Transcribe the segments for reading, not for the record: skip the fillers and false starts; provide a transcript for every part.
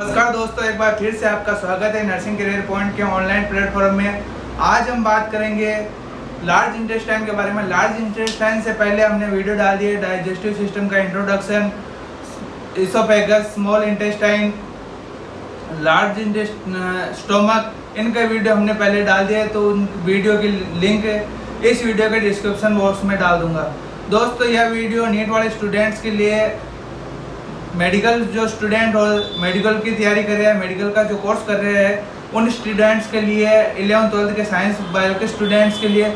नमस्कार दोस्तों, एक बार फिर से आपका स्वागत है नर्सिंग करियर पॉइंट के ऑनलाइन प्लेटफॉर्म में। आज हम बात करेंगे लार्ज इंटेस्टाइन के बारे में। लार्ज इंटेस्टाइन से पहले हमने वीडियो डाल दी है डाइजेस्टिव सिस्टम का introduction, oesophagus, small intestine, large stomach, इनका वीडियो हमने पहले डाल दिया है। तो उन वीडियो की लिंक इस वीडियो के डिस्क्रिप्शन बॉक्स में डाल दूंगा। दोस्तों, यह वीडियो नीट वाले स्टूडेंट्स के लिए, मेडिकल जो स्टूडेंट और मेडिकल की तैयारी कर रहे हैं, मेडिकल का जो कोर्स कर रहे हैं, उन स्टूडेंट्स के लिए, 11th-12th के साइंस बायो के स्टूडेंट्स के लिए,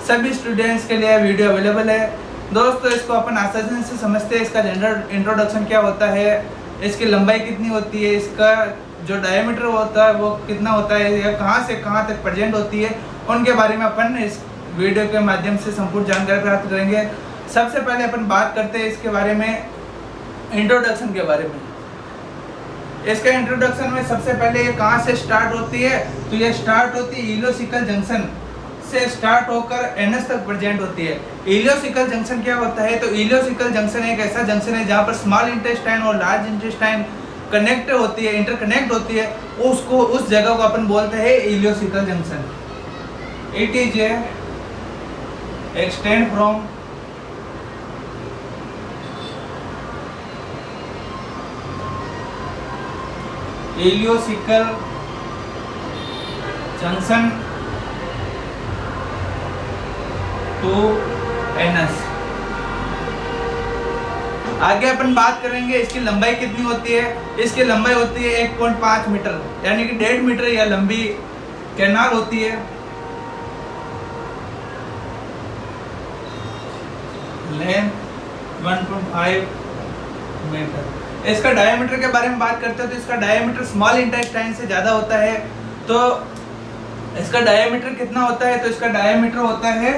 सभी स्टूडेंट्स के लिए वीडियो अवेलेबल है। दोस्तों, इसको अपन आसानी से समझते हैं। इसका जनरल इंट्रोडक्शन क्या होता है, इसकी लंबाई कितनी होती है, इसका जो डायमीटर होता है वो कितना होता है, या कहाँ से कहाँ तक प्रेजेंट होती है, उनके बारे में अपन इस वीडियो के माध्यम से संपूर्ण जानकारी प्राप्त करेंगे। सबसे पहले अपन बात करते हैं इसके बारे में, इंट्रोडक्शन के बारे में। इसके इंट्रोडक्शन में सबसे पहले ये कहाँ से स्टार्ट होती है, तो ये स्टार्ट होती है इलियोसिकल जंक्शन से स्टार्ट होकर एनस तक प्रेजेंट होती है। इलियोसिकल जंक्शन क्या होता है, तो इलियोसिकल जंक्शन एक ऐसा जंक्शन है जहाँ पर स्मॉल इंटेस्टाइन और लार्ज इंटेस्टाइन कनेक्ट होती है, इंटरकनेक्ट होती है। उसको, उस जगह को अपन बोलते हैं ileocecal junction. It is extend from ileocecal junction to anus. आगे अपन बात करेंगे इसकी लंबाई कितनी होती है। इसकी लंबाई होती है 1.5 मीटर, यानी कि 1.5 मीटर या लंबी कैनाल होती है। Length 1.5 metre. इसका डायमीटर के बारे में बात करते हैं तो इसका डायमीटर स्मॉल इंटेस्टाइन से ज़्यादा होता है। तो इसका डायमीटर कितना होता है, तो इसका डायमीटर होता है,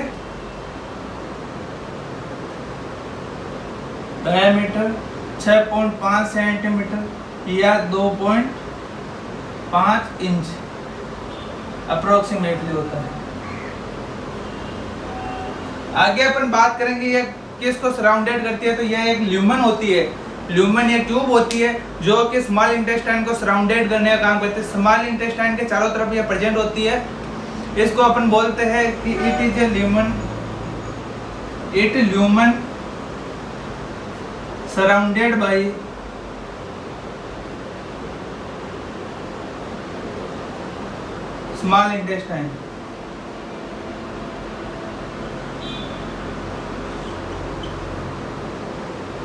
डायमीटर 6.5 सेंटीमीटर या 2.5 इंच अप्रोक्सीमेटली होता है। आगे अपन बात करेंगे ये किसको सराउंडेड करती है, तो यह एक ल्यूमन होती है। ल्यूमन ये ट्यूब होती है जो कि स्मॉल इंटेस्टाइन को सराउंडेड करने का काम करती है। स्मॉल इंटेस्टाइन के चारों तरफ ये प्रेजेंट होती है। इसको अपन बोलते हैं कि it is a lumen, it lumen surrounded by small intestine.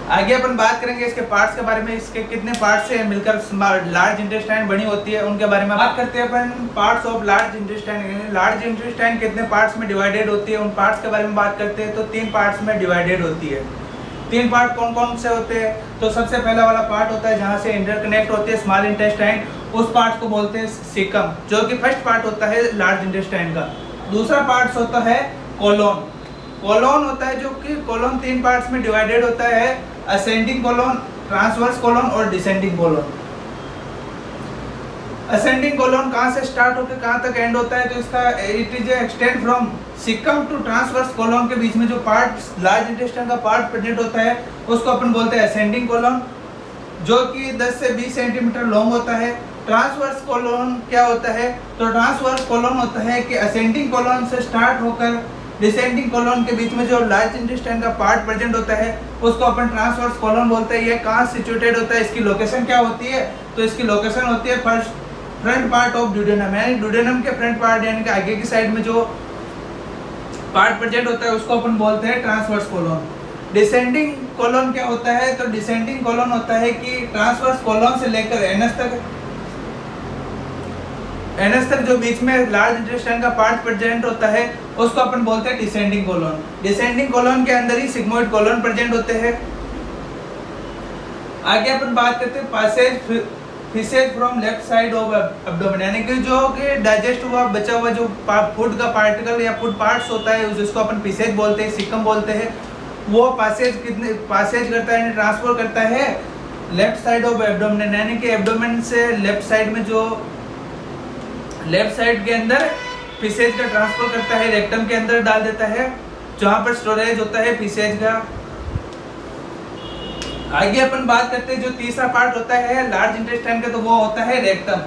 आगे अपन बात करेंगे इसके पार्ट्स के बारे में, इसके कितने पार्ट्स से मिलकर लार्ज इंटेस्टाइन बनी होती है, उनके बारे में बात करते हैं अपन। Parts of large intestine, large intestine कितने पार्ट्स में डिवाइडेड होती है, उन पार्ट्स के बारे में बात करते हैं। तो 3 पार्ट्स में डिवाइडेड होती है। 3 पार्ट कौन कौन से होते हैं, तो सबसे पहला वाला पार्ट होता है जहाँ से इंटरकनेक्ट होती है स्मॉल इंटेस्टाइन, उस पार्ट को बोलते हैं सीकम, जो कि फर्स्ट पार्ट होता है लार्ज इंटेस्टाइन का। दूसरा पार्ट होता है कोलोन। कोलोन होता है जो कि कोलोन 3 पार्ट्स में डिवाइडेड होता है, असेंडिंग कोलोन, ट्रांसवर्स कोलोन और डिसेंडिंग कोलोन। असेंडिंग कोलोन कहाँ से स्टार्ट होकर कहाँ तक एंड होता है, तो इसका it is extend from caecum to transverse colon के बीच में जो पार्ट लार्ज इंटेस्टाइन का पार्ट प्रेजेंट होता है उसको अपन बोलते हैं असेंडिंग कोलोन, जो कि 10 से 20 सेंटीमीटर लॉन्ग होता है। ट्रांसवर्स कोलोन क्या होता है, तो ट्रांसवर्स कोलोन होता है कि असेंडिंग कोलोन से स्टार्ट होकर डिसेंडिंग कोलोन के बीच में जो लार्ज इंटेस्टाइन का पार्ट प्रेजेंट होता है उसको अपन ट्रांसवर्स कोलोन बोलते हैं। ये कहाँ सिचुएटेड होता है, इसकी लोकेशन क्या होती है, तो इसकी लोकेशन होती है फ्रंट पार्ट ऑफ ड्यूडेनम, यानी ड्यूडेनम के फ्रंट पार्ट यानी कि आगे की साइड में जो पार्ट प्रेजेंट होता है उसको अपन बोलते हैं ट्रांसवर्स कोलोन। डिसेंडिंग कोलोन क्या होता है, तो डिसेंडिंग कोलोन होता है कि ट्रांसवर्स कोलोन से लेकर एनस तक जो बीच में लार्ज इंटेस्टाइन का पार्ट प्रेजेंट होता है उसको अपन बोलते हैं डिसेंडिंग कोलोन। डिसेंडिंग कोलोन के अंदर ही सिग्मोइड कोलोन प्रेजेंट होते हैं। आगे अपन बात करते हैं passes faeces from left side of abdomen, यानी कि जो कि डाइजेस्ट हुआ बचा हुआ जो फूड का पार्टिकल या फूड पार्ट्स होता है जिसको अपन फिशेज बोलते हैं, सिकम बोलते हैं, वो पासेज करता है, ट्रांसफर करता है लेफ्ट साइड ऑफ एब्डोमेन, यानी कि एब्डोमेन से लेफ्ट साइड में जो लेफ्ट साइड के अंदर फिशेज का ट्रांसफर करता है, रेक्टम के अंदर डाल देता है जहाँ पर स्टोरेज होता है फिशेज का। आगे अपन बात करते हैं जो तीसरा पार्ट होता है लार्ज इंटेस्टाइन का, तो वो होता है रेक्टम।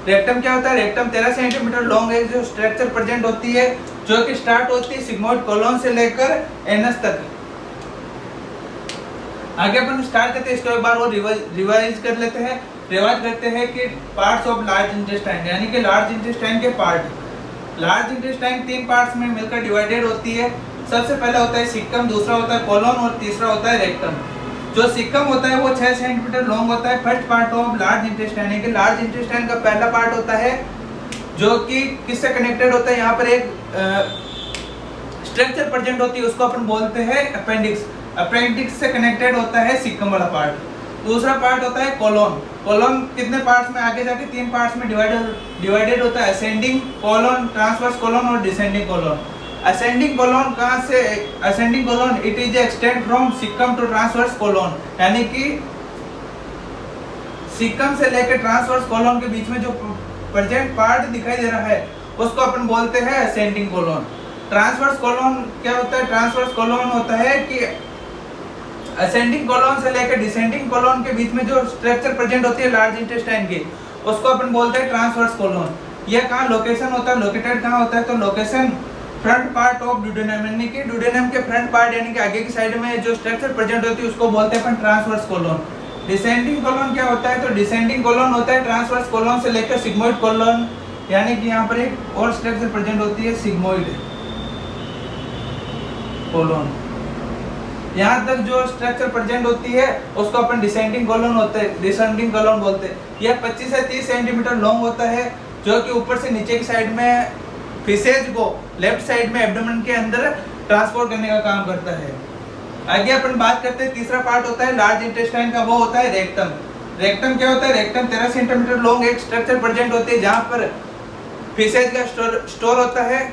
रेक्टम क्या होता है? रेक्टम 13 सेंटीमीटर लॉन्ग है जो स्ट्रक्चर प्रेजेंट होती है, जो कि स्टार्ट होती है सिग्मोइड कोलोन से लेकर एनस तक। आगे अपन स्टार्ट करते हैं, इसको एक बार वो रिवाइज कर लेते हैं। रिवाइज करते हैं कि पार्ट्स ऑफ लार्ज इंटेस्टाइन, यानी कि लार्ज इंटेस्टाइन के पार्ट। लार्ज इंटेस्टाइन 3 पार्ट्स में मिलकर डिवाइडेड होती है। सबसे पहला होता है सिक्कम, दूसरा होता है कोलोन और तीसरा होता है रेक्टम। जो सिक्कम होता है वो 6 सेंटीमीटर लॉन्ग होता है। First part of large intestine है कि लार्ज इंटेस्टाइन का पहला पार्ट होता है जो कि किससे कनेक्टेड होता है, यहाँ पर एक स्ट्रक्चर प्रेजेंट होती है, उसको अपन बोलते हैं अपेंडिक्स। अपेंडिक्स से कनेक्टेड होता है सिक्कम वाला पार्ट। दूसरा पार्ट होता है कोलोन। कोलोन कितने पार्ट्स में आगे जाके 3 पार्ट्स में डिवाइडेड होता है, असेंडिंग कोलोन, ट्रांसवर्स कोलोन और डिसेंडिंग कोलोन। असेंडिंग कोलोन कहाँ से? Ascending colon it is extend from caecum to transverse colon, यानी कि सिक्कम से लेकर ट्रांसवर्स कोलोन के बीच में जो प्रेजेंट पार्ट दिखाई दे रहा है उसको अपन बोलते हैं असेंडिंग कोलोन। ट्रांसवर्स कोलोन क्या होता है? ट्रांसवर्स कोलोन होता है कि असेंडिंग कोलोन से लेकर डिसेंडिंग कोलोन के बीच में जो स्ट्रक्चर प्रेजेंट होती है लार्ज इंटेस्टाइन की, उसको अपन बोलते हैं ट्रांसवर्स कोलोन। यह कहाँ लोकेशन होता है? लोकेटेड कहाँ होता है? तो location front part of duodenum, यानी कि ड्यूडेनम के फ्रंट पार्ट यानी कि आगे की साइड में जो स्ट्रक्चर प्रेजेंट होती है उसको बोलते हैं अपन ट्रांसवर्स कोलोन। डिसेंडिंग कोलोन क्या होता है? तो डिसेंडिंग कोलोन होता है ट्रांसवर्स कोलोन से लेकर सिग्मोइड कोलोन, यानी कि यहाँ पर एक और स्ट्रक्चर प्रेजेंट होती है सिग्मोइड कोलोन। यहाँ तक जो स्ट्रक्चर प्रेजेंट होती है उसको अपन डिसेंडिंग कोलोन होते हैं, डिसेंडिंग कोलोन बोलते हैं। यह 25 से 30 सेंटीमीटर लॉन्ग होता है, जो कि ऊपर से नीचे की साइड में फिसेज को लेफ्ट साइड में एब्डोमेन के अंदर ट्रांसपोर्ट करने का काम करता है। आगे अपन बात करते हैं, तीसरा पार्ट होता है लार्ज इंटेस्टाइन का, वो होता है रेक्टम। रेक्टम क्या होता है? रेक्टम 13 सेंटीमीटर लॉन्ग एक स्ट्रक्चर प्रेजेंट होती है जहाँ पर फिसेज का स्टोर होता है,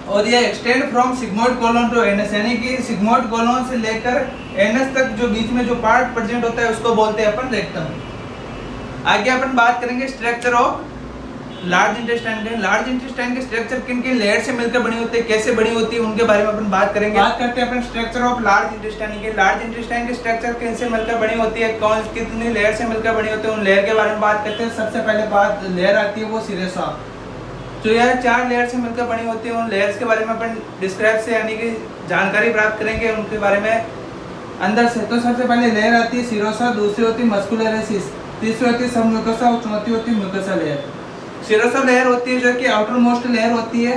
और ये extend from sigmoid colon to anus, यानी कि सिग्मोइड कोलोन से लेकर एनस तक जो बीच में जो पार्ट प्रेजेंट होता है उसको बोलते हैं अपन रेक्टम। आगे अपन बात करेंगे स्ट्रक्चर ऑफ लार्ज इंटेस्टाइन के। लार्ज इंटेस्टाइन के स्ट्रक्चर किन किन लेयर से मिलकर बनी होती है, कैसे बनी होती है, उनके बारे में अपन बात करेंगे। बात करते हैं अपन स्ट्रक्चर ऑफ लार्ज इंटेस्टाइन के। लार्ज इंटेस्टाइन के स्ट्रक्चर किन से मिलकर बनी होती है, कौन कितनी लेयर से मिलकर बनी होती है, उन लेयर के बारे में बात करते हैं। सबसे पहले बात लेयर आती है वो सिरेसा, तो यह 4 लेयर से मिलकर बनी होती है। उन लेयर्स के बारे में अपन डिस्क्राइब से यानी कि जानकारी प्राप्त करेंगे उनके बारे में अंदर से। तो सबसे पहले लेयर आती है सिरोसा, दूसरी होती है मस्कुलरेसिस, तीसरी होती है सबम्यूकोसा और चौथी होती है म्यूकोसा लेयर। सिरोसा लेयर होती है जो कि आउटर मोस्ट लेयर होती है,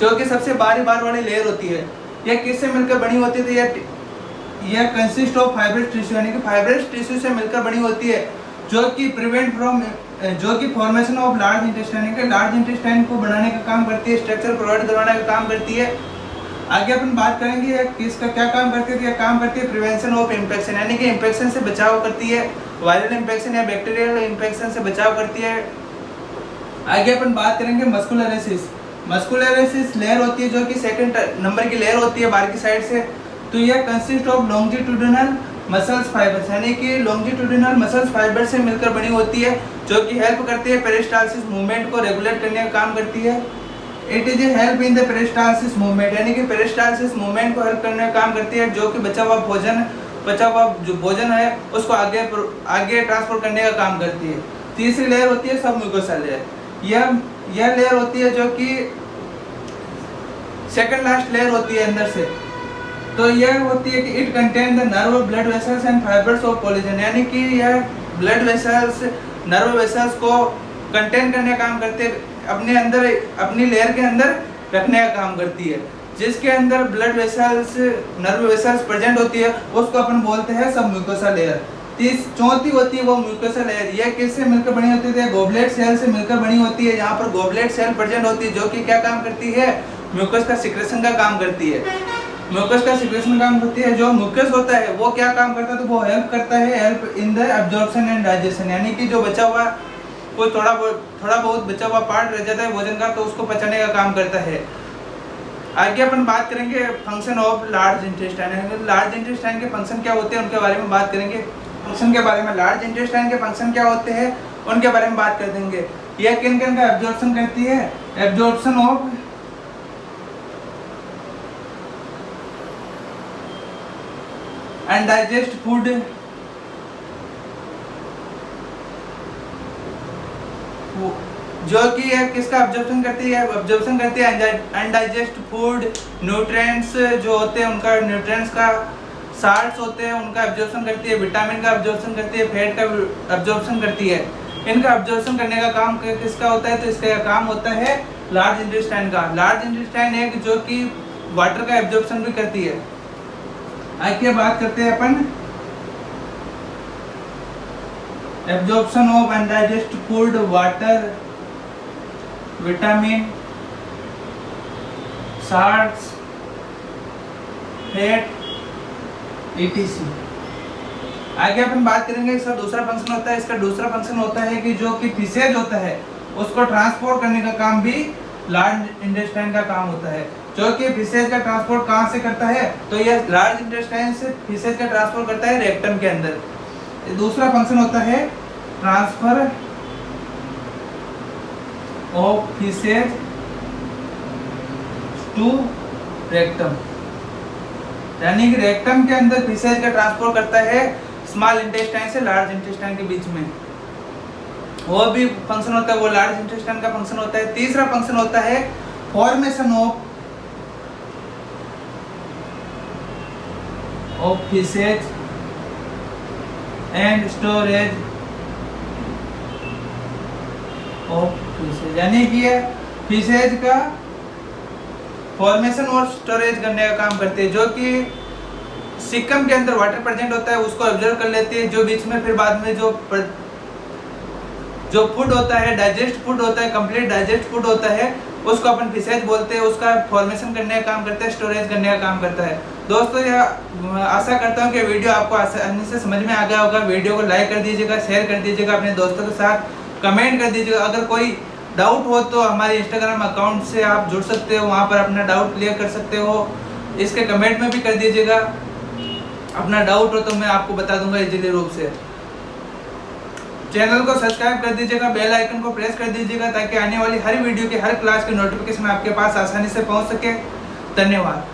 जो कि सबसे बारी बार वाली लेयर होती है। यह किससे मिलकर बनी होती है? तो यह कंसिस्ट ऑफ फाइब्रस टिश्यू, यानी कि फाइब्रस टिश्यू से मिलकर बनी होती है, जो कि प्रिवेंट फ्रॉम जो कि फॉर्मेशन ऑफ लार्ज इंटेस्टाइन के लार्ज इंटेस्टाइन को बनाने का काम करती है, स्ट्रक्चर प्रोवाइड करवाने का काम करती है। आगे अपन बात करेंगे किसका क्या काम करती है। यह काम करती है प्रिवेंशन ऑफ इन्फेक्शन, यानी कि इन्फेक्शन से बचाव करती है, वायरल इन्फेक्शन या बैक्टीरियल इन्फेक्शन से बचाव करती है। आगे अपन बात करेंगे मस्कुलरेसिस। मस्कुलरेसिस लेयर होती है जो कि सेकंड नंबर की लेयर होती है बाहर की साइड से। तो यह consist of longitudinal muscles fibres, यानी कि लॉन्जिट्यूडिनल मसल्स फाइबर से मिलकर बनी होती है, जो कि हेल्प करती है पेरिस्टालसिस मूवमेंट को रेगुलेट करने का काम करती है। It is a help in the peristalsis movement, यानी कि पेरिस्टालसिस मूवमेंट को हेल्प करने का काम करती है, जो कि बचा हुआ जो भोजन है उसको आगे ट्रांसपोर्ट करने का काम करती है। तीसरी लेयर होती है सबम्यूकोसा लेयर। यह लेयर होती है जो कि सेकंड लास्ट लेयर होती है अंदर से। तो यह होती है कि it contain the nerve, blood vessels and fibres of collagen, यानी कि यह ब्लड वेसल्स, नर्व वेसल्स को कंटेन करने का काम करते हैं, अपने अंदर अपनी लेयर के अंदर रखने का काम करती है। जिसके अंदर blood vessels, nerve vessels present होती है उसको अपन बोलते हैं सबम्यूकोसा लेयर। चौथी होती है वो म्यूकोसा लेयर। यह किससे मिलकर बनी होती है? गोबलेट सेल से मिलकर बनी होती है। यहाँ पर गोबलेट सेल प्रेजेंट होती है जो कि क्या काम करती है? म्यूकस का सिक्रेशन का काम करती है। म्यूकस का सिक्रेशन काम करती है। जो म्यूकस होता है वो क्या काम करता है? तो वो हेल्प करता है, help in the absorption and digestion, यानी कि जो बचा हुआ कोई थोड़ा बहुत बचा हुआ पार्ट रह जाता है भोजन का, तो उसको पचाने का काम करता है। आगे अपन बात करेंगे function of large intestine. Large intestine के फंक्शन क्या होते हैं उनके बारे में बात करेंगे। फंक्शन के बारे में, लार्ज इंटेस्टाइन के फंक्शन क्या होते हैं उनके बारे में बात कर देंगे। यह किन किन का एब्जॉर्प्शन करती है? एब्जॉर्प्शन ऑफ अनडाइजेस्ट फूड जो कि है किसका अब्जॉर्प्शन करती है, अनडाइजेस्ट फूड, न्यूट्रिएंट्स जो होते हैं उनका, न्यूट्रिएंट्स का, साल्ट्स होते हैं उनका अब्जॉर्प्शन करती है, विटामिन का अब्जॉर्प्शन करती है, फैट का अब्जॉर्प्शन करती है। इनका अब्जॉर्प्शन करने का काम किसका होता है, तो इसका काम होता है लार्ज इंटेस्टाइन का। लार्ज इंटेस्टाइन एक जो कि वाटर का एब्जॉर्प्शन भी करती है। आगे बात करते हैं अपन absorption of undigest food, water, vitamin, salts, fat, etc। आगे अपन बात करेंगे इसका दूसरा फंक्शन होता है। इसका दूसरा फंक्शन होता है कि जो कि फिशेज होता है उसको ट्रांसपोर्ट करने का काम भी लार्ज इंटेस्टाइन का काम होता है। जो कि फिशेज का ट्रांसपोर्ट कहाँ से करता है, तो यह लार्ज इंटेस्टाइन से फिशेज का ट्रांसपोर्ट करता है रेक्टम के अंदर। दूसरा फंक्शन होता है transfer of faeces to rectum, यानी कि रेक्टम के अंदर फिशेज का ट्रांसपोर्ट करता है स्मॉल इंटेस्टाइन से लार्ज इंटेस्टाइन के बीच में। वो भी फंक्शन होता है, वो लार्ज इंटेस्टाइन का फंक्शन होता है। तीसरा फंक्शन होता है formation of fishes and storage of fishes, यानी कि फिशेज का फॉर्मेशन और स्टोरेज करने का काम करते हैं। जो कि सिक्कम के अंदर वाटर प्रेजेंट होता है उसको ऑब्जर्व कर लेती है, जो बीच में फिर बाद में जो फूड होता है, डाइजेस्ट फूड होता है, कंप्लीट डाइजेस्ट फूड होता है, उसको अपन फिशेज बोलते हैं। उसका फॉर्मेशन करने का काम करता है, स्टोरेज करने का काम करता है। दोस्तों यह आशा करता हूँ कि वीडियो आपको आसानी से समझ में आ गया होगा। वीडियो को लाइक कर दीजिएगा, शेयर कर दीजिएगा अपने दोस्तों के साथ, कमेंट कर दीजिएगा। अगर कोई डाउट हो तो हमारे इंस्टाग्राम अकाउंट से आप जुड़ सकते हो, वहाँ पर अपना डाउट क्लियर कर सकते हो। इसके कमेंट में भी कर दीजिएगा, अपना डाउट हो तो मैं आपको बता दूंगा इजीली रूप से। चैनल को सब्सक्राइब कर दीजिएगा, बेल आइकन को प्रेस कर दीजिएगा ताकि आने वाली हर वीडियो की, हर क्लास की नोटिफिकेशन आपके पास आसानी से पहुँच सके। धन्यवाद।